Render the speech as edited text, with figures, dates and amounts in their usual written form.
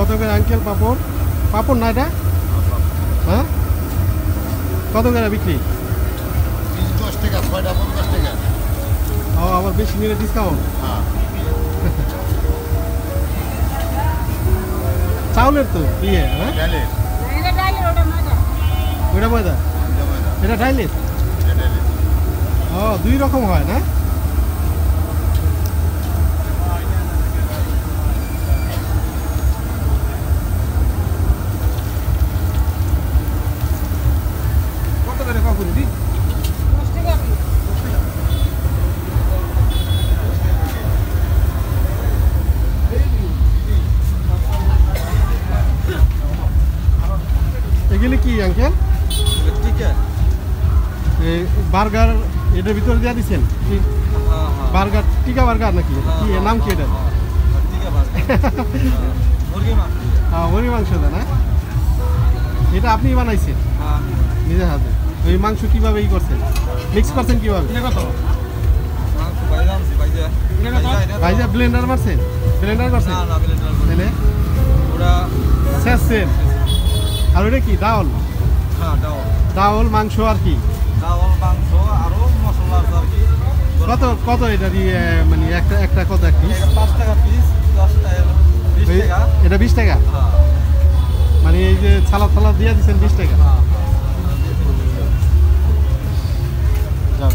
কত করে আঙ্কেল পাপড়? পাপড় না এটা? হ্যাঁ, কত করে বিক্রি? 10 টাকা, 6টা 50 টাকা। ও, আবার বেশি নিলে ডিসকাউন্ট? হ্যাঁ। চাউলের তো ইয়ে, হ্যাঁ, ডালের। ওইটা ময়দা, এটা ডাইলের। ও, 2 রকম হয় না? কত করে পাপড়ি দি? এগুলি কি আঙ্কেল? বার্গার এটার ভিতরে দিয়ে দিচ্ছেন কি? বার্গার, টিকা বার্গার নাকি? কি এর নাম কি এটা? মুরগির মাংস দেয় না? এটা আপনি বানাইছেন নিজের হাতে? ওই মাংস কিভাবে ই করছেন, মিক্স করছেন কিভাবে? ভাইজা ব্লেন্ডার মারছেন? ব্লেন্ডার করছেন তাহলে শেষছেন? আর ওটা কি ডাউল? ডাউল মাংস আর কি? কত কত এটা দিয়ে মানে একটা কত এক পিস? 5 টাকা পিস, 10 টাকা 20 টাকা। এটা 20 টাকা? মানে এই যে ছালা দিয়ে দিচ্ছেন 20 টাকা? যাও।